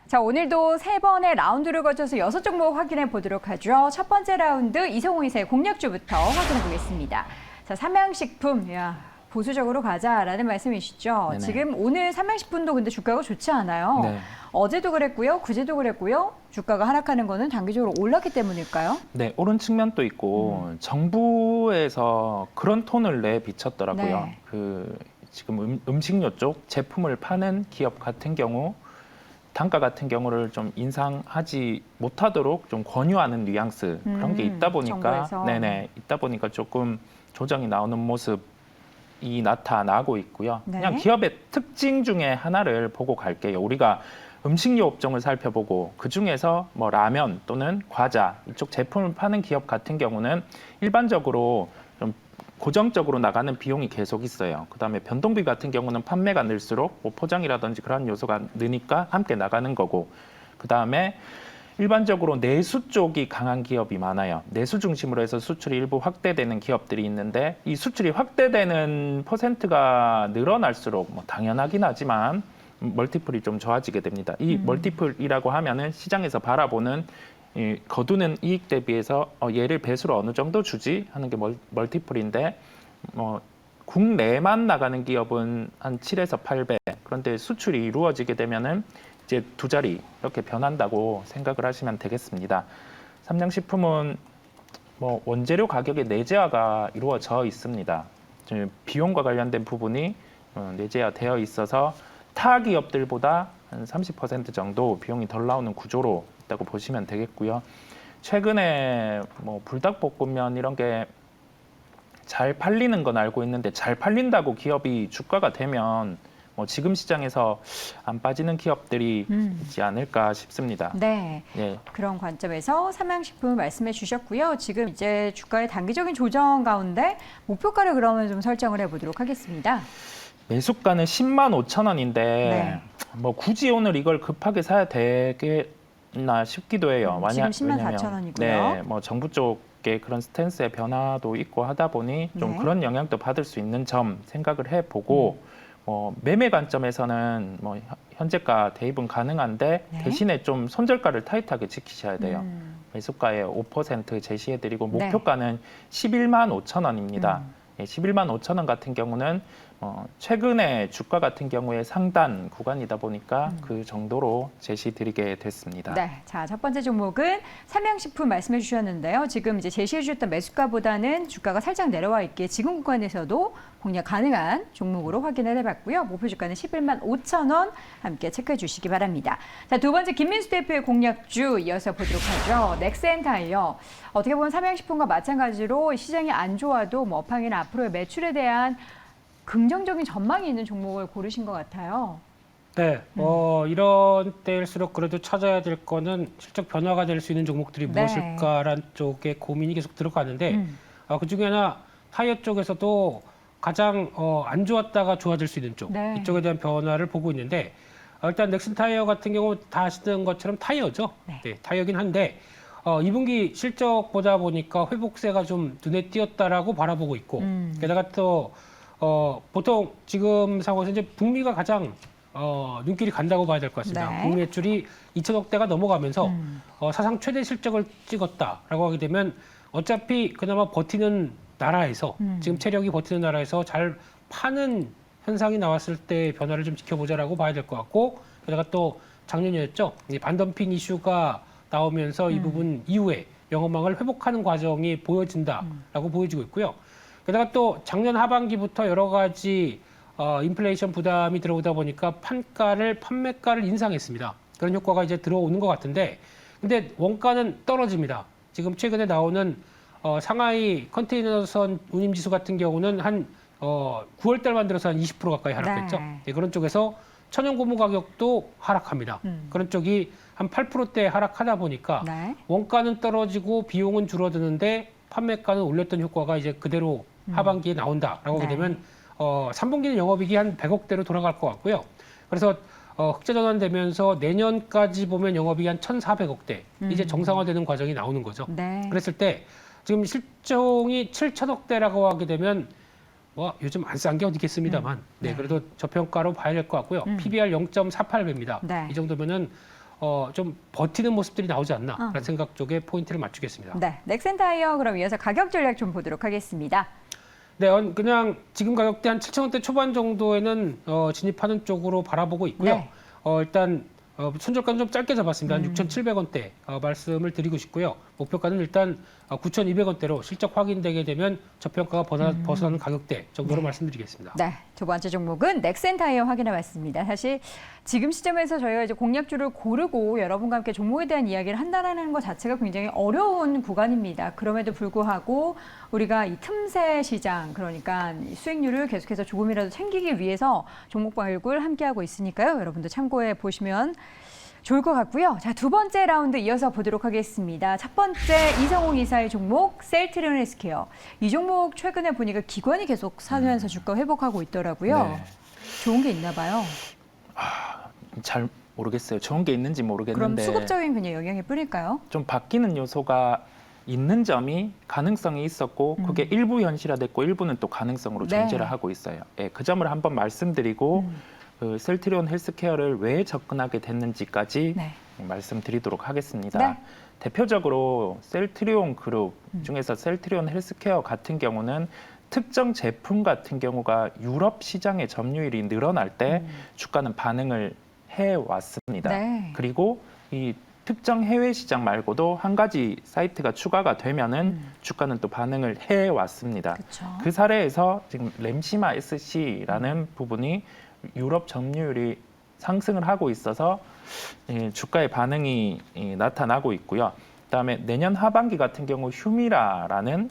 자, 오늘도 3번의 라운드를 거쳐서 6종목 확인해 보도록 하죠. 첫 번째 라운드 이성호 이사의 공략주부터 확인해 보겠습니다. 자, 삼양식품, 보수적으로 가자라는 말씀이시죠. 네네. 지금 오늘 삼양식품도 근데 주가가 좋지 않아요. 네. 어제도 그랬고요, 그제도 그랬고요. 주가가 하락하는 거는 단기적으로 올랐기 때문일까요? 네, 오른 측면도 있고 정부에서 그런 톤을 내비쳤더라고요. 네. 지금 음식료 쪽 제품을 파는 기업 같은 경우 단가 같은 경우를 좀 인상하지 못하도록 좀 권유하는 뉘앙스 그런 게 있다 보니까 정부에서. 있다 보니까 조금 조정이 나오는 모습이 나타나고 있고요. 네. 그냥 기업의 특징 중에 하나를 보고 갈게요. 우리가 음식료 업종을 살펴보고 그 중에서 뭐 라면 또는 과자 이쪽 제품을 파는 기업 같은 경우는 일반적으로 좀 고정적으로 나가는 비용이 계속 있어요. 그다음에 변동비 같은 경우는 판매가 늘수록 뭐 포장이라든지 그런 요소가 느니까 함께 나가는 거고, 그다음에 일반적으로 내수 쪽이 강한 기업이 많아요. 내수 중심으로 해서 수출이 일부 확대되는 기업들이 있는데 이 수출이 확대되는 퍼센트가 늘어날수록 뭐 당연하긴 하지만 멀티플이 좀 좋아지게 됩니다. 이 멀티플이라고 하면은 시장에서 바라보는 거두는 이익 대비해서 얘를 배수로 어느 정도 주지 하는 게 멀티플인데, 국내만 나가는 기업은 한 7에서 8배. 그런데 수출이 이루어지게 되면은 이제 두 자리 이렇게 변한다고 생각을 하시면 되겠습니다. 삼양식품은 뭐 원재료 가격의 내재화가 이루어져 있습니다. 비용과 관련된 부분이 내재화되어 있어서 타 기업들보다 한 30% 정도 비용이 덜 나오는 구조로 있다고 보시면 되겠고요. 최근에 뭐 불닭볶음면 이런 게 잘 팔리는 건 알고 있는데 잘 팔린다고 기업이 주가가 되면 뭐 지금 시장에서 안 빠지는 기업들이 있지 않을까 싶습니다. 네. 예. 그런 관점에서 삼양식품 말씀해 주셨고요. 지금 이제 주가의 단기적인 조정 가운데 목표가를 그러면 좀 설정을 해보도록 하겠습니다. 매수가는 10만 5천 원인데 네. 뭐 굳이 오늘 이걸 급하게 사야 되겠나 싶기도 해요. 지금 10만 4천 원이고요. 네, 뭐 정부 쪽의 그런 스탠스의 변화도 있고 하다 보니 좀 네. 그런 영향도 받을 수 있는 점 생각을 해보고 매매 관점에서는 뭐 현재가 대입은 가능한데 네. 대신에 좀 손절가를 타이트하게 지키셔야 돼요. 매수가에 5% 제시해드리고 목표가는 11만 5천 원입니다. 11만 5천 원 같은 경우는 최근에 주가 같은 경우에 상단 구간이다 보니까 그 정도로 제시드리게 됐습니다. 네, 자, 첫 번째 종목은 삼양식품 말씀해 주셨는데요. 지금 이제 제시해 주셨던 매수가보다는 주가가 살짝 내려와 있기에 지금 구간에서도 공략 가능한 종목으로 확인을 해봤고요. 목표 주가는 11만 5천 원 함께 체크해 주시기 바랍니다. 자, 두 번째 김민수 대표의 공략주 이어서 보도록 하죠. 넥센타이어. 어떻게 보면 삼양식품과 마찬가지로 시장이 안 좋아도 뭐 업황이나 앞으로의 매출에 대한 긍정적인 전망이 있는 종목을 고르신 것 같아요. 네, 이런 때일수록 그래도 찾아야 될 거는 실적 변화가 될 수 있는 종목들이 네. 무엇일까라는 쪽에 고민이 계속 들어가는데 그중에 하나 타이어 쪽에서도 가장 안 좋았다가 좋아질 수 있는 쪽, 네. 이쪽에 대한 변화를 보고 있는데 일단 넥슨 타이어 같은 경우 다 아시는 것처럼 타이어죠. 네. 네, 타이어긴 한데 2분기 실적 보다 보니까 회복세가 좀 눈에 띄었다라고 바라보고 있고 게다가 또 보통 지금 상황에서 이제 북미가 가장 눈길이 간다고 봐야 될 것 같습니다. 네. 북미 매출이 2천억 대가 넘어가면서 사상 최대 실적을 찍었다라고 하게 되면 어차피 그나마 버티는 나라에서 지금 체력이 버티는 나라에서 잘 파는 현상이 나왔을 때 변화를 좀 지켜보자라고 봐야 될 것 같고, 게다가 또 작년이었죠. 반덤핑 이슈가 나오면서 이 부분 이후에 영업망을 회복하는 과정이 보여진다라고 보여지고 있고요. 게다가 또 작년 하반기부터 여러 가지 인플레이션 부담이 들어오다 보니까 판매가를 인상했습니다. 그런 효과가 이제 들어오는 것 같은데, 근데 원가는 떨어집니다. 지금 최근에 나오는 상하이 컨테이너선 운임지수 같은 경우는 한 9월 달만 들어서 한 20% 가까이 하락했죠. 네. 네, 그런 쪽에서 천연 고무 가격도 하락합니다. 그런 쪽이 한 8%대 하락하다 보니까 네. 원가는 떨어지고 비용은 줄어드는데 판매가는 올렸던 효과가 이제 그대로 하반기에 나온다라고 하게 네. 되면 3분기는 영업이익이 한 100억대로 돌아갈 것 같고요. 그래서 흑자 전환되면서 내년까지 보면 영업이익이 한 1,400억대 이제 정상화되는 과정이 나오는 거죠. 네. 그랬을 때 지금 실종이 7천억대라고 하게 되면 뭐 요즘 안 싼 게 어디 있겠습니다만 네, 그래도 저평가로 봐야 될 것 같고요. PBR 0.48배입니다. 네. 이 정도면은 좀 버티는 모습들이 나오지 않나라는 생각 쪽에 포인트를 맞추겠습니다. 네, 넥센타이어 그럼 이어서 가격 전략 좀 보도록 하겠습니다. 네, 그냥 지금 가격대 한 7,000원대 초반 정도에는 진입하는 쪽으로 바라보고 있고요. 네. 일단 손절가는 좀 짧게 잡았습니다. 한 6,700원대 말씀을 드리고 싶고요. 목표가는 일단 9,200원대로 실적 확인되게 되면 저평가가 벗어나는 가격대 정도로 말씀드리겠습니다. 네, 두 번째 종목은 넥센타이어 확인해봤습니다. 사실 지금 시점에서 저희가 이제 공략주를 고르고 여러분과 함께 종목에 대한 이야기를 한다는 것 자체가 굉장히 어려운 구간입니다. 그럼에도 불구하고 우리가 이 틈새 시장, 그러니까 수익률을 계속해서 조금이라도 챙기기 위해서 종목 발굴 함께하고 있으니까요. 여러분도 참고해 보시면 좋을 것 같고요. 자, 두 번째 라운드 이어서 보도록 하겠습니다. 첫 번째 이성홍 이사의 종목 셀트리온 헬스케어. 이 종목 최근에 보니까 기관이 계속 사면서 주가 회복하고 있더라고요. 네. 좋은 게 있나 봐요. 잘 모르겠어요. 좋은 게 있는지 그럼 모르겠는데 수급적인 그냥 영향일 뿐일까요? 좀 바뀌는 요소가 있는 점이 가능성이 있었고 그게 일부 현실화됐고 일부는 또 가능성으로 네. 존재를 하고 있어요. 예, 그 점을 한번 말씀드리고 그 셀트리온 헬스케어를 왜 접근하게 됐는지까지 네. 말씀드리도록 하겠습니다. 네. 대표적으로 셀트리온 그룹 중에서 셀트리온 헬스케어 같은 경우는 특정 제품 같은 경우가 유럽 시장의 점유율이 늘어날 때 주가는 반응을 해왔습니다. 네. 그리고 이 특정 해외 시장 말고도 한 가지 사이트가 추가가 되면은 주가는 또 반응을 해왔습니다. 그렇죠. 그 사례에서 지금 램시마 SC라는 부분이 유럽 점유율이 상승을 하고 있어서 주가의 반응이 나타나고 있고요. 그다음에 내년 하반기 같은 경우 휴미라라는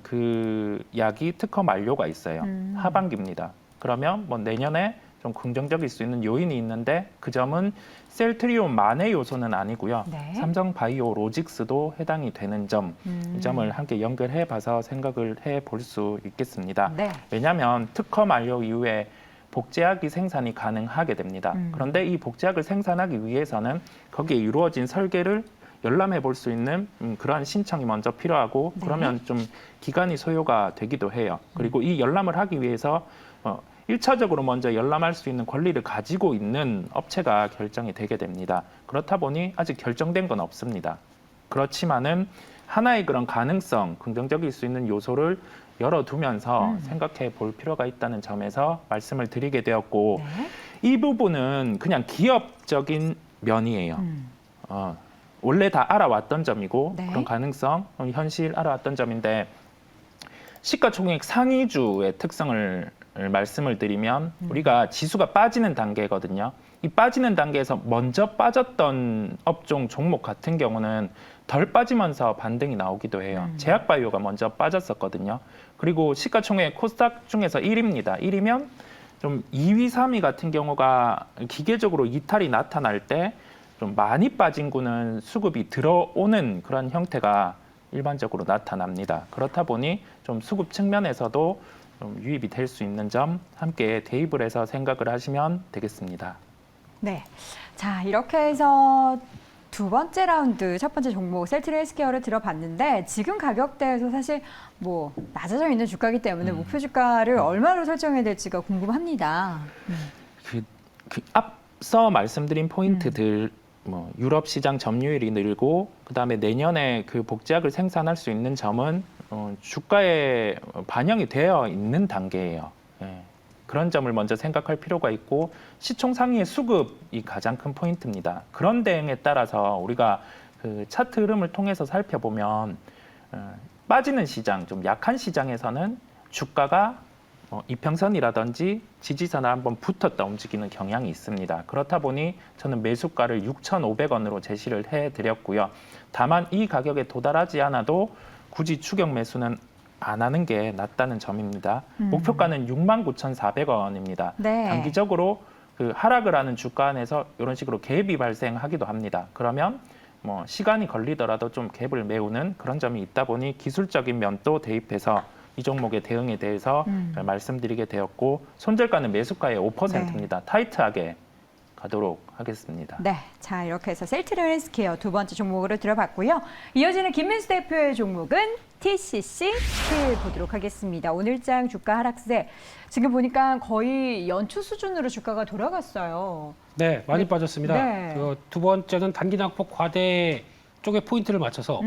그 약이 특허 만료가 있어요. 하반기입니다. 그러면 뭐 내년에 좀 긍정적일 수 있는 요인이 있는데 그 점은 셀트리온만의 요소는 아니고요. 네. 삼성바이오로직스도 해당이 되는 점, 이 점을 함께 연결해봐서 생각을 해볼 수 있겠습니다. 네. 왜냐하면 특허 만료 이후에 복제약이 생산이 가능하게 됩니다. 그런데 이 복제약을 생산하기 위해서는 거기에 이루어진 설계를 열람해 볼 수 있는 그러한 신청이 먼저 필요하고 네. 그러면 좀 기간이 소요가 되기도 해요. 그리고 이 열람을 하기 위해서 1차적으로 먼저 열람할 수 있는 권리를 가지고 있는 업체가 결정이 되게 됩니다. 그렇다 보니 아직 결정된 건 없습니다. 그렇지만은 하나의 그런 가능성, 긍정적일 수 있는 요소를 열어두면서 생각해 볼 필요가 있다는 점에서 말씀을 드리게 되었고 네. 이 부분은 그냥 기업적인 면이에요. 원래 다 알아왔던 점이고 네. 그런 가능성, 현실 알아왔던 점인데 시가총액 상위주의 특성을 말씀을 드리면 우리가 지수가 빠지는 단계거든요. 이 빠지는 단계에서 먼저 빠졌던 업종 종목 같은 경우는 덜 빠지면서 반등이 나오기도 해요. 제약바이오가 먼저 빠졌었거든요. 그리고 시가총액 코스닥 중에서 1위입니다. 1위면 좀 2위, 3위 같은 경우가 기계적으로 이탈이 나타날 때 좀 많이 빠진 구는 수급이 들어오는 그런 형태가 일반적으로 나타납니다. 그렇다 보니 좀 수급 측면에서도 좀 유입이 될 수 있는 점 함께 대입을 해서 생각을 하시면 되겠습니다. 네. 자, 이렇게 해서 두 번째 라운드 첫 번째 종목 셀트리온 헬스케어를 들어봤는데 지금 가격대에서 사실 뭐 낮아져 있는 주가이기 때문에 목표 주가를 얼마로 설정해야 될지가 궁금합니다. 그 앞서 말씀드린 포인트들 뭐 유럽 시장 점유율이 늘고 그다음에 내년에 그 복제약을 생산할 수 있는 점은 주가에 반영이 되어 있는 단계예요. 예. 그런 점을 먼저 생각할 필요가 있고 시총 상위의 수급이 가장 큰 포인트입니다. 그런 대응에 따라서 우리가 그 차트 흐름을 통해서 살펴보면 빠지는 시장, 좀 약한 시장에서는 주가가 이평선이라든지 지지선을 한번 붙었다 움직이는 경향이 있습니다. 그렇다 보니 저는 매수가를 6,500원으로 제시를 해드렸고요. 다만 이 가격에 도달하지 않아도 굳이 추격 매수는 안 하는 게 낫다는 점입니다. 목표가는 69,400원입니다. 네. 단기적으로 그 하락을 하는 주가 안에서 이런 식으로 갭이 발생하기도 합니다. 그러면 뭐 시간이 걸리더라도 좀 갭을 메우는 그런 점이 있다 보니 기술적인 면도 대입해서 이 종목의 대응에 대해서 말씀드리게 되었고 손절가는 매수가의 5%입니다. 타이트하게 가도록 하겠습니다. 네, 자 이렇게 해서 셀트리온 헬스케어 두 번째 종목으로 들어봤고요. 이어지는 김민수 대표의 종목은 TCC 스틸 보도록 하겠습니다. 오늘장 주가 하락세 지금 보니까 거의 연초 수준으로 주가가 돌아갔어요. 네, 많이 빠졌습니다. 네. 두 번째는 단기 낙폭 과대 쪽에 포인트를 맞춰서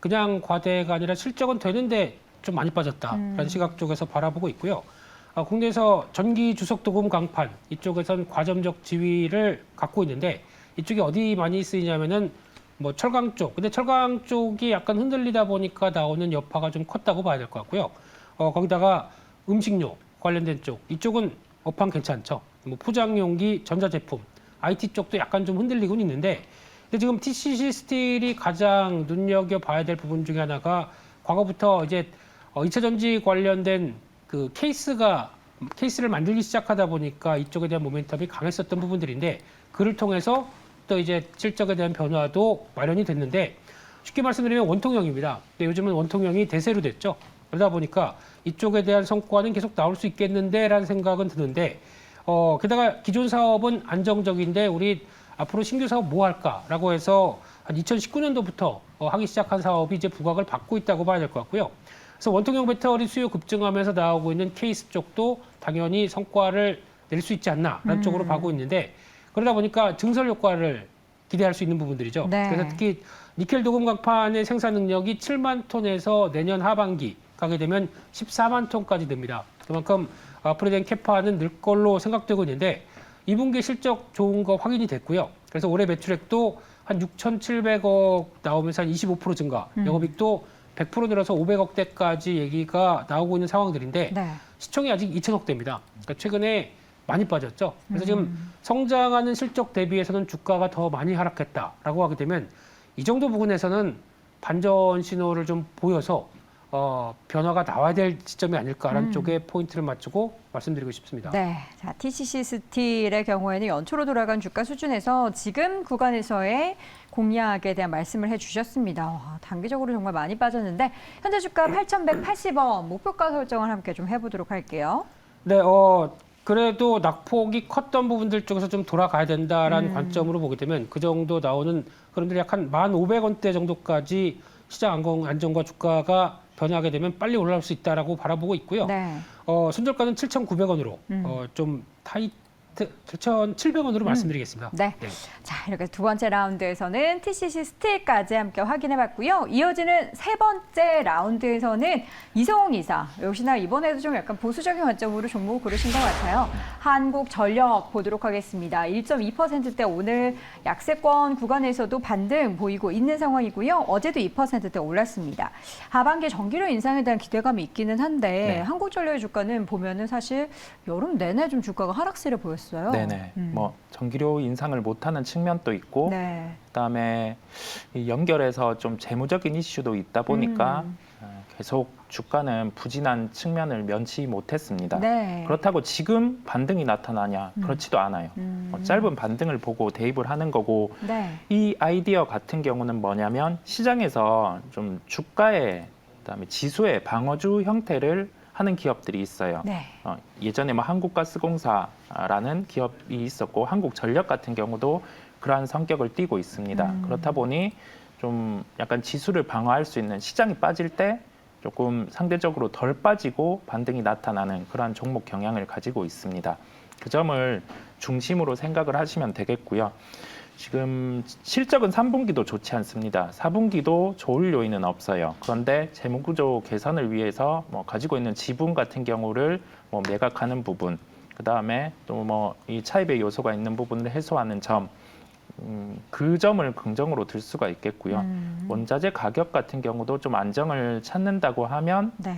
그냥 과대가 아니라 실적은 되는데 좀 많이 빠졌다라는 시각 쪽에서 바라보고 있고요. 국내에서 전기 주석도금 강판 이쪽에선 과점적 지위를 갖고 있는데 이쪽이 어디 많이 쓰이냐면은 뭐 철강 쪽. 근데 철강 쪽이 약간 흔들리다 보니까 나오는 여파가 좀 컸다고 봐야 될 것 같고요. 거기다가 음식료 관련된 쪽 이쪽은 업황 괜찮죠. 뭐 포장용기, 전자제품, IT 쪽도 약간 좀 흔들리곤 있는데 근데 지금 TCC 스틸이 가장 눈여겨봐야 될 부분 중에 하나가 과거부터 이제 2차 전지 관련된 그 케이스를 만들기 시작하다 보니까 이쪽에 대한 모멘텀이 강했었던 부분들인데 그를 통해서 또 이제 실적에 대한 변화도 마련이 됐는데 쉽게 말씀드리면 원통형입니다. 근데 요즘은 원통형이 대세로 됐죠. 그러다 보니까 이쪽에 대한 성과는 계속 나올 수 있겠는데라는 생각은 드는데 게다가 기존 사업은 안정적인데 우리 앞으로 신규 사업 뭐 할까라고 해서 한 2019년도부터 하기 시작한 사업이 이제 부각을 받고 있다고 봐야 될 것 같고요. 그래서 원통형 배터리 수요 급증하면서 나오고 있는 케이스 쪽도 당연히 성과를 낼 수 있지 않나라는 쪽으로 봐고 있는데 그러다 보니까 증설 효과를 기대할 수 있는 부분들이죠. 네. 그래서 특히 니켈 도금 강판의 생산 능력이 7만 톤에서 내년 하반기 가게 되면 14만 톤까지 됩니다. 그만큼 앞으로 된 캐파는 늘 걸로 생각되고 있는데 2분기 실적 좋은 거 확인이 됐고요. 그래서 올해 매출액도 한 6,700억 나오면서 한 25% 증가, 영업이익도 100% 늘어서 500억대까지 얘기가 나오고 있는 상황들인데 네. 시총이 아직 2,000억대입니다. 그러니까 최근에 많이 빠졌죠. 그래서 지금 성장하는 실적 대비해서는 주가가 더 많이 하락했다라고 하게 되면 이 정도 부분에서는 반전 신호를 좀 보여서 변화가 나와야 될 시점이 아닐까라는 쪽에 포인트를 맞추고 말씀드리고 싶습니다. 네, 자 TCC 스틸의 경우에는 연초로 돌아간 주가 수준에서 지금 구간에서의 공략에 대한 말씀을 해주셨습니다. 와, 단기적으로 정말 많이 빠졌는데 현재 주가 8,180원 목표가 설정을 함께 좀 해보도록 할게요. 네, 그래도 낙폭이 컸던 부분들 쪽에서 좀 돌아가야 된다라는 관점으로 보게 되면 그 정도 나오는 그런들 약 한 1,500원대 정도까지 시장 안정과 주가가 변화하게 되면 빨리 올라올 수 있다라고 바라보고 있고요. 네. 순저가는 7,900원으로 좀 타이트 7,700원으로 말씀드리겠습니다. 네. 자, 이렇게 두 번째 라운드에서는 TCC 스틸까지 함께 확인해봤고요. 이어지는 세 번째 라운드에서는 이성웅 이사. 역시나 이번에도 좀 약간 보수적인 관점으로 종목을 고르신 것 같아요. 한국전력 보도록 하겠습니다. 1.2%대 오늘 약세권 구간에서도 반등 보이고 있는 상황이고요. 어제도 2%대 올랐습니다. 하반기 전기료 인상에 대한 기대감이 있기는 한데 네. 한국전력의 주가는 보면은 사실 여름 내내 좀 주가가 하락세를 보였어요. 네네. 뭐 전기료 인상을 못하는 측면도 있고, 네. 그다음에 이 연결해서 좀 재무적인 이슈도 있다 보니까 계속 주가는 부진한 측면을 면치 못했습니다. 네. 그렇다고 지금 반등이 나타나냐? 그렇지도 않아요. 짧은 반등을 보고 대입을 하는 거고, 네. 이 아이디어 같은 경우는 뭐냐면 시장에서 좀 주가에 그다음에 지수의 방어주 형태를 하는 기업들이 있어요. 네. 예전에 뭐 한국가스공사라는 기업이 있었고 한국전력 같은 경우도 그러한 성격을 띠고 있습니다. 그렇다 보니 좀 약간 지수를 방어할 수 있는 시장이 빠질 때 조금 상대적으로 덜 빠지고 반등이 나타나는 그러한 종목 경향을 가지고 있습니다. 그 점을 중심으로 생각을 하시면 되겠고요. 지금 실적은 3분기도 좋지 않습니다. 4분기도 좋을 요인은 없어요. 그런데 재무구조 개선을 위해서 뭐 가지고 있는 지분 같은 경우를 뭐 매각하는 부분, 그 다음에 또 뭐 이 차입의 요소가 있는 부분을 해소하는 점, 그 점을 긍정으로 들 수가 있겠고요. 원자재 가격 같은 경우도 좀 안정을 찾는다고 하면 네.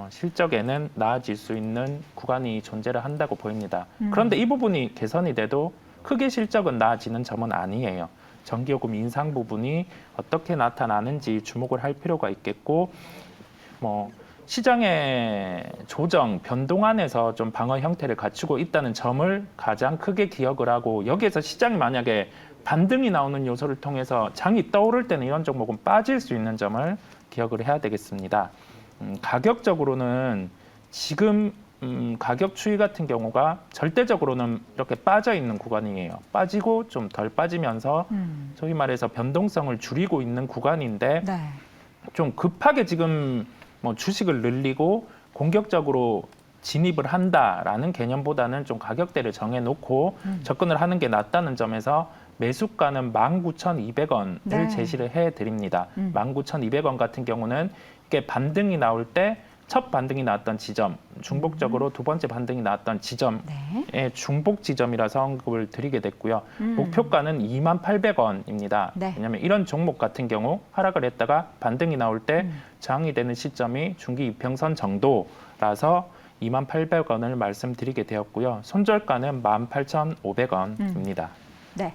실적에는 나아질 수 있는 구간이 존재를 한다고 보입니다. 그런데 이 부분이 개선이 돼도 크게 실적은 나아지는 점은 아니에요. 전기요금 인상 부분이 어떻게 나타나는지 주목을 할 필요가 있겠고, 뭐 시장의 조정, 변동 안에서 좀 방어 형태를 갖추고 있다는 점을 가장 크게 기억을 하고, 여기에서 시장이 만약에 반등이 나오는 요소를 통해서 장이 떠오를 때는 이런 종목은 빠질 수 있는 점을 기억을 해야 되겠습니다. 가격적으로는 지금 가격 추이 같은 경우가 절대적으로는 이렇게 빠져 있는 구간이에요. 빠지고 좀 덜 빠지면서 소위 말해서 변동성을 줄이고 있는 구간인데 네. 좀 급하게 지금 뭐 주식을 늘리고 공격적으로 진입을 한다라는 개념보다는 좀 가격대를 정해놓고 접근을 하는 게 낫다는 점에서 매수가는 19,200원을 네. 제시를 해드립니다. 19,200원 같은 경우는 이게 반등이 나올 때 첫 반등이 나왔던 지점, 중복적으로 두 번째 반등이 나왔던 지점의 네. 중복 지점이라서 언급을 드리게 됐고요. 목표가는 28,800원입니다. 네. 왜냐하면 이런 종목 같은 경우 하락을 했다가 반등이 나올 때 저항이 되는 시점이 중기 이평선 정도라서 28,800원을 말씀드리게 되었고요. 손절가는 18,500원입니다. 네.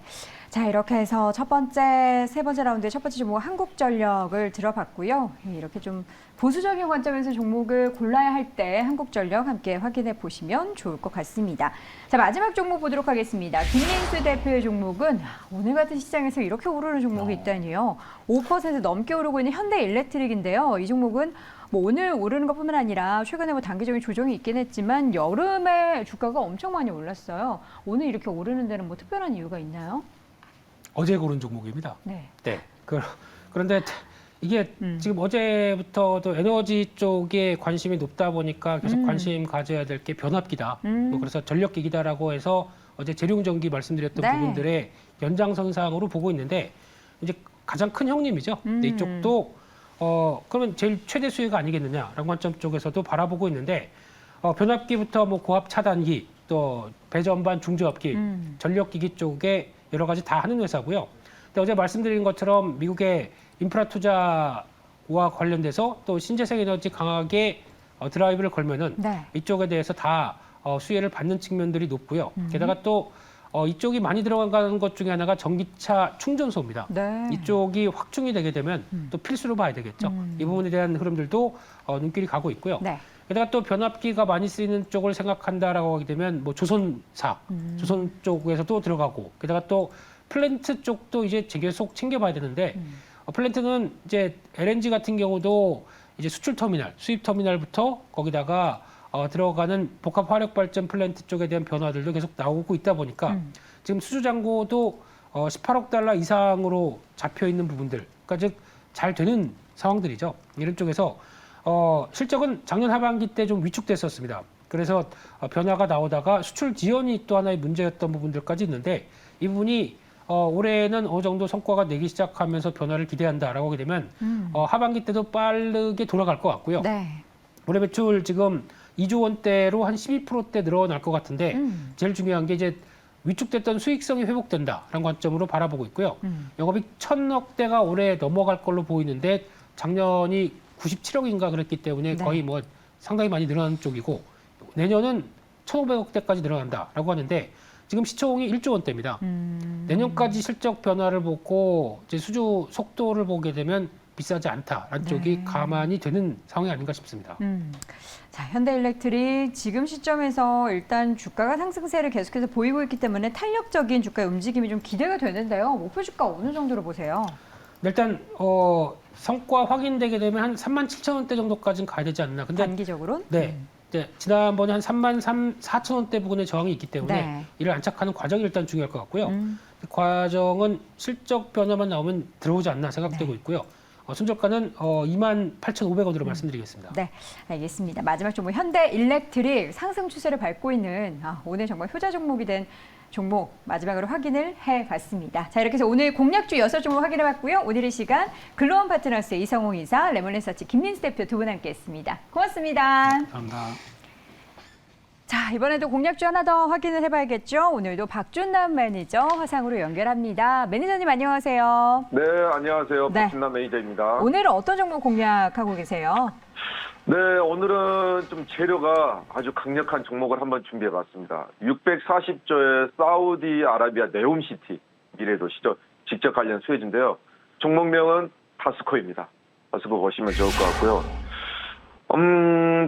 자, 이렇게 해서 첫 번째, 세 번째 라운드의 첫 번째 종목 한국전력을 들어봤고요. 이렇게 좀 보수적인 관점에서 종목을 골라야 할 때 한국전력 함께 확인해 보시면 좋을 것 같습니다. 자, 마지막 종목 보도록 하겠습니다. 김민수 대표의 종목은 오늘 같은 시장에서 이렇게 오르는 종목이 있다니요. 5% 넘게 오르고 있는 현대일렉트릭인데요. 이 종목은 뭐 오늘 오르는 것뿐만 아니라 최근에 뭐 단기적인 조정이 있긴 했지만 여름에 주가가 엄청 많이 올랐어요. 오늘 이렇게 오르는 데는 뭐 특별한 이유가 있나요? 어제 고른 종목입니다. 네. 네. 그런데 이게 지금 어제부터도 에너지 쪽에 관심이 높다 보니까 계속 관심 가져야 될 게 변압기다. 뭐 그래서 전력기기다라고 해서 어제 재룡전기 말씀드렸던 네. 부분들의 연장선상으로 보고 있는데 이제 가장 큰 형님이죠. 근데 이쪽도 그러면 제일 최대 수혜가 아니겠느냐라는 관점 쪽에서도 바라보고 있는데 변압기부터 뭐 고압 차단기 또 배전반 중저압기 전력기기 쪽에 여러 가지 다 하는 회사고요. 근데 어제 말씀드린 것처럼 미국의 인프라 투자와 관련돼서 또 신재생 에너지 강하게 드라이브를 걸면은 네. 이쪽에 대해서 다 수혜를 받는 측면들이 높고요. 게다가 또 이쪽이 많이 들어가는 것 중에 하나가 전기차 충전소입니다. 네. 이쪽이 확충이 되게 되면 또 필수로 봐야 되겠죠. 이 부분에 대한 흐름들도 눈길이 가고 있고요. 네. 게다가 또 변압기가 많이 쓰이는 쪽을 생각한다라고 하게 되면 뭐 조선사, 조선 쪽에서도 들어가고 게다가 또 플랜트 쪽도 이제 계속 챙겨봐야 되는데 플랜트는 이제 LNG 같은 경우도 이제 수출 터미널, 수입 터미널부터 거기다가 들어가는 복합 화력 발전 플랜트 쪽에 대한 변화들도 계속 나오고 있다 보니까 지금 수주 잔고도 18억 달러 이상으로 잡혀 있는 부분들, 그러니까 즉 잘 되는 상황들이죠. 이런 쪽에서 실적은 작년 하반기 때 좀 위축됐었습니다. 그래서 변화가 나오다가 수출 지연이 또 하나의 문제였던 부분들까지 있는데 이 부분이 올해는 어느 정도 성과가 내기 시작하면서 변화를 기대한다라고 하게 되면 하반기 때도 빠르게 돌아갈 것 같고요. 네. 올해 매출 지금 2조 원대로 한 12%대 늘어날 것 같은데 제일 중요한 게 이제 위축됐던 수익성이 회복된다라는 관점으로 바라보고 있고요. 영업이익 1,000억대가 올해 넘어갈 걸로 보이는데 작년이 97억인가 그랬기 때문에 네. 거의 뭐 상당히 많이 늘어난 쪽이고 내년은 1,500억대까지 늘어난다라고 하는데 지금 시총이 1조 원대입니다. 내년까지 실적 변화를 보고 이제 수주 속도를 보게 되면 비싸지 않다라는 쪽이 가만히 되는 상황이 아닌가 싶습니다. 자, 현대일렉트릭 지금 시점에서 일단 주가가 상승세를 계속해서 보이고 있기 때문에 탄력적인 주가의 움직임이 좀 기대가 되는데요. 목표 주가 어느 정도로 보세요? 일단 성과 확인되게 되면 한 37,000원대 정도까지는 가야 되지 않나. 근데 단기적으로는? 네. 이제 지난번에 한 34,000원대 부근에 저항이 있기 때문에 네. 이를 안착하는 과정이 일단 중요할 것 같고요. 그 과정은 실적 변화만 나오면 들어오지 않나 생각되고 있고요. 손절가는 28,500원으로 말씀드리겠습니다. 네, 알겠습니다. 마지막 종목 현대일렉트릭 상승 추세를 밟고 있는 오늘 정말 효자 종목이 된 종목 마지막으로 확인을 해봤습니다. 자, 이렇게 해서 오늘 공략주 6종목 확인해봤고요. 오늘 이 시간 글로원 파트너스의 이성홍 이사, 레몬리서치 김민수 대표 두 분 함께했습니다. 고맙습니다. 감사합니다. 자, 이번에도 공략주 하나 더 확인을 해봐야겠죠. 오늘도 박준남 매니저 화상으로 연결합니다. 매니저님 안녕하세요. 네, 안녕하세요. 네. 박준남 매니저입니다. 오늘은 어떤 종목 공략하고 계세요? 네, 오늘은 좀 재료가 아주 강력한 종목을 한번 준비해봤습니다. 640조의 사우디아라비아 네옴시티 미래도시죠. 직접 관련 수혜주인데요. 종목명은 다스코입니다. 다스코 보시면 좋을 것 같고요.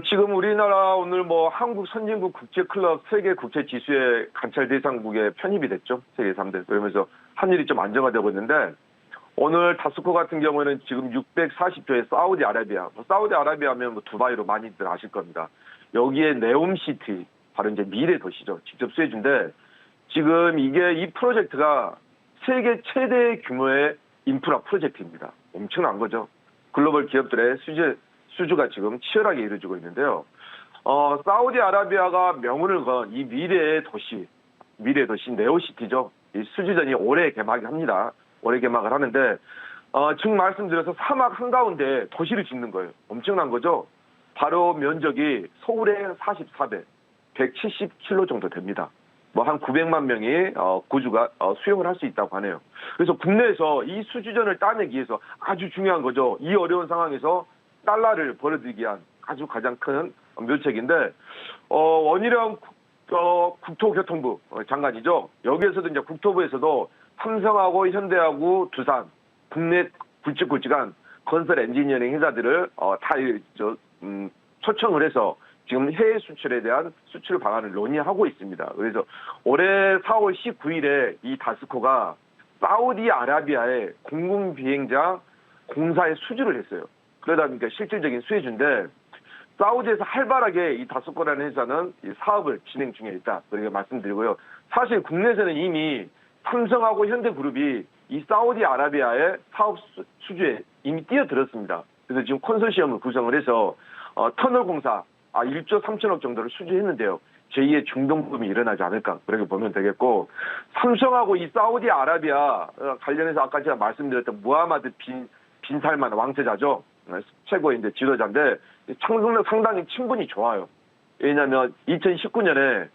지금 우리나라 오늘 뭐 한국 선진국 국제클럽 세계 국제 지수의 관찰 대상국에 편입이 됐죠. 세계 3대. 그러면서 환율이 좀 안정화되고 있는데 오늘 다스코 같은 경우에는 지금 640조의 사우디아라비아. 사우디아라비아 하면 뭐 두바이로 많이들 아실 겁니다. 여기에 네옴시티, 바로 이제 미래 도시죠. 직접 수혜주인데 지금 이 프로젝트가 세계 최대 규모의 인프라 프로젝트입니다. 엄청난 거죠. 글로벌 기업들의 수주가 지금 치열하게 이루어지고 있는데요. 사우디아라비아가 명운을 건 이 미래의 도시 네오시티죠. 이 수주전이 올해 개막을 합니다. 올해 개막을 하는데 지금 말씀드려서 사막 한가운데 도시를 짓는 거예요. 엄청난 거죠. 바로 면적이 서울의 44배, 170km 정도 됩니다. 뭐 한 900만 명이 구주가 수용을 할 수 있다고 하네요. 그래서 국내에서 이 수주전을 따내기 위해서 아주 중요한 거죠. 이 어려운 상황에서 달러를 벌어들이기 위한 아주 가장 큰 묘책인데 원희룡 국토교통부 장관이죠. 여기에서도 이제 국토부에서도 삼성하고 현대하고 두산 국내 굵직굵직한 건설 엔지니어링 회사들을 초청을 해서 지금 해외 수출에 대한 수출 방안을 논의하고 있습니다. 그래서 올해 4월 19일에 이 다스코가 사우디아라비아의 공군비행장 공사에 수주를 했어요. 그러다 보니까 실질적인 수혜주인데 사우디에서 활발하게 이 다스코라는 회사는 이 사업을 진행 중에 있다. 그렇게 말씀드리고요. 사실 국내에서는 이미 삼성하고 현대그룹이 이 사우디아라비아의 사업 수주에 이미 뛰어들었습니다. 그래서 지금 컨소시엄을 구성을 해서 터널 공사 1조 3천억 정도를 수주했는데요. 제2의 중동붐이 일어나지 않을까 그렇게 보면 되겠고 삼성하고 이 사우디아라비아 관련해서 아까 제가 말씀드렸던 무하마드 빈 살만 왕세자죠. 최고의 이제 지도자인데 상당히 친분이 좋아요. 왜냐하면 2019년에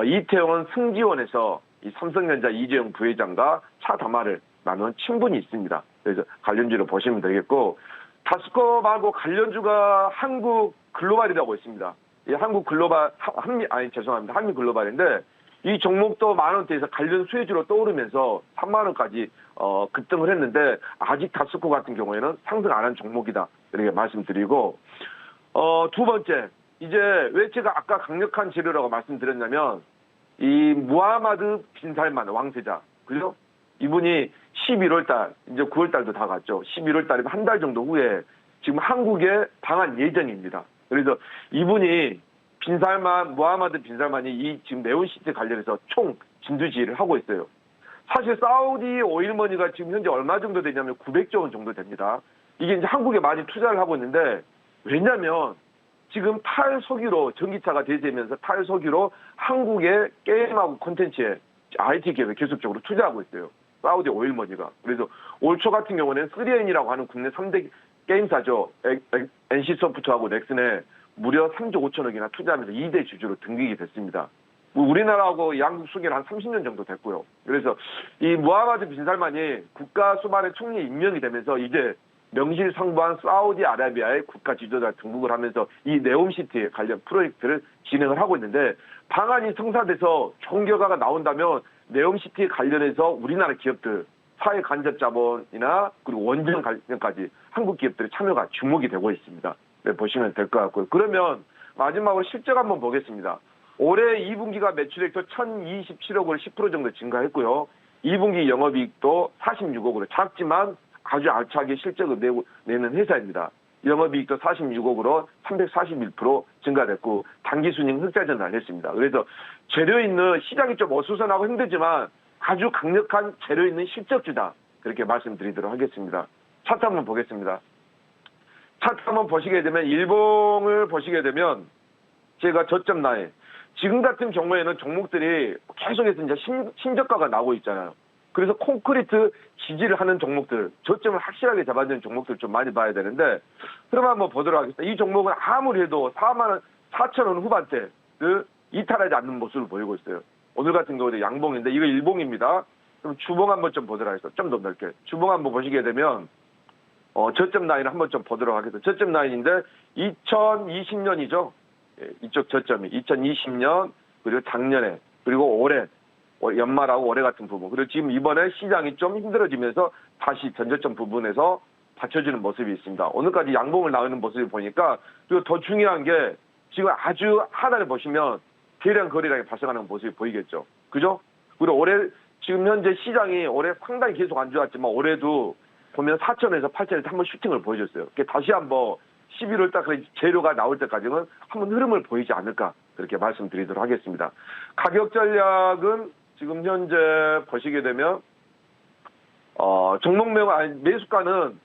이태원 승지원에서 이 삼성전자 이재용 부회장과 차 담화를 나눈 친분이 있습니다. 그래서 관련주로 보시면 되겠고 다스코 말고 관련주가 한국 글로벌이라고 있습니다. 이 한국 글로벌 한미 글로벌인데 이 종목도 만 원대에서 관련 수혜주로 떠오르면서 3만 원까지 급등을 했는데 아직 다스코 같은 경우에는 상승 안 한 종목이다 이렇게 말씀드리고 두 번째 이제 왜 제가 아까 강력한 재료라고 말씀드렸냐면 이 무하마드 빈 살만 왕세자 그죠? 이분이 11월달 이제 9월달도 다 갔죠. 11월달이면 한 달 정도 후에 지금 한국에 방한 예정입니다. 그래서 이분이 무하마드 빈 살만이 이 지금 네온시티 관련해서 총 진두지휘를 하고 있어요. 사실 사우디 오일머니가 지금 현재 얼마 정도 되냐면 900조 원 정도 됩니다. 이게 이제 한국에 많이 투자를 하고 있는데 왜냐면 지금 탈석유로 전기차가 대세면서 탈석유로 한국의 게임하고 콘텐츠에 IT 기업에 계속적으로 투자하고 있어요. 사우디 오일머니가. 그래서 올 초 같은 경우는 3N이라고 하는 국내 3대 게임사죠. NC소프트하고 넥슨에 무려 3조 5천억이나 투자하면서 2대 주주로 등극이 됐습니다. 우리나라하고 양국 수계는 한 30년 정도 됐고요. 그래서 이 무하마드 빈 살만이 국가 수반의 총리에 임명이 되면서 이제 명실상부한 사우디아라비아의 국가 지도자 등극을 하면서 이 네옴시티 관련 프로젝트를 진행을 하고 있는데 방안이 성사돼서 좋은 결과가 나온다면 네옴시티 관련해서 우리나라 기업들 사회 간접 자본이나 그리고 원전 관련까지 한국 기업들의 참여가 주목이 되고 있습니다. 네, 보시면 될 것 같고요. 그러면 마지막으로 실적 한번 보겠습니다. 올해 2분기가 매출액도 1,027억으로 10% 정도 증가했고요. 2분기 영업이익도 46억으로 작지만 아주 알차게 실적을 내는 회사입니다. 영업이익도 46억으로 341% 증가됐고 당기순이익 흑자전환을 했습니다. 그래서 재료 있는 시장이 좀 어수선하고 힘들지만 아주 강력한 재료 있는 실적주다. 그렇게 말씀드리도록 하겠습니다. 차트 한번 보겠습니다. 차트 한번 보시게 되면 일봉을 보시게 되면 제가 저점 라인 지금 같은 경우에는 종목들이 계속해서 이제 신저가가 나오고 있잖아요. 그래서 콘크리트 지지를 하는 종목들, 저점을 확실하게 잡아주는 종목들 좀 많이 봐야 되는데, 그럼 한번 보도록 하겠습니다. 이 종목은 아무리 해도 4,000원 후반대를 이탈하지 않는 모습을 보이고 있어요. 오늘 같은 경우도 양봉인데, 이거 일봉입니다. 그럼 주봉 한번 좀 보도록 하겠습니다. 좀 더 넓게. 주봉 한번 보시게 되면, 저점 라인을 한번 좀 보도록 하겠습니다. 저점 라인인데, 2020년이죠. 예, 이쪽 저점이. 2020년, 그리고 작년에, 그리고 올해. 연말하고 올해 같은 부분. 그리고 지금 이번에 시장이 좀 힘들어지면서 다시 전저점 부분에서 받쳐주는 모습이 있습니다. 오늘까지 양봉을 나오는 모습을 보니까 그리고 더 중요한 게 지금 아주 하단에 보시면 대량 거래량이 발생하는 모습이 보이겠죠. 그죠? 그리고 올해 지금 현재 시장이 올해 상당히 계속 안 좋았지만 올해도 보면 4천에서 8천에서 한번 슈팅을 보여줬어요. 다시 한번 11월 달 재료가 나올 때까지는 한번 흐름을 보이지 않을까 그렇게 말씀드리도록 하겠습니다. 가격 전략은 지금 현재 보시게 되면 종목명 매수가는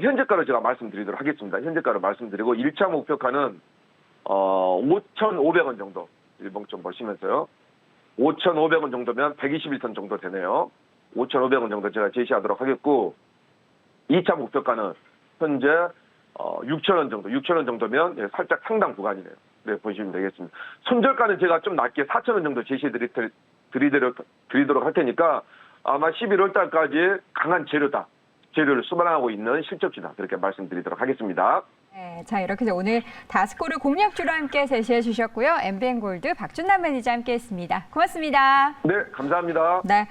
현재가로 제가 말씀드리도록 하겠습니다. 현재가로 말씀드리고 1차 목표가는 5,500원 정도 일봉점 보시면서요. 5,500원 정도면 121선 정도 되네요. 5,500원 정도 제가 제시하도록 하겠고 2차 목표가는 현재 6,000원 정도, 6,000원 정도면 예, 살짝 상당 구간이네요. 네, 보시면 되겠습니다. 손절가는 제가 좀 낮게 4,000원 정도 제시해드리도록 할 테니까 아마 11월 달까지 강한 재료를 수반하고 있는 실적주다. 그렇게 말씀드리도록 하겠습니다. 네, 자 이렇게 해서 오늘 다스코르 공략주로 함께 제시해 주셨고요. MBN골드 박준남 매니저 함께했습니다. 고맙습니다. 네, 감사합니다. 네.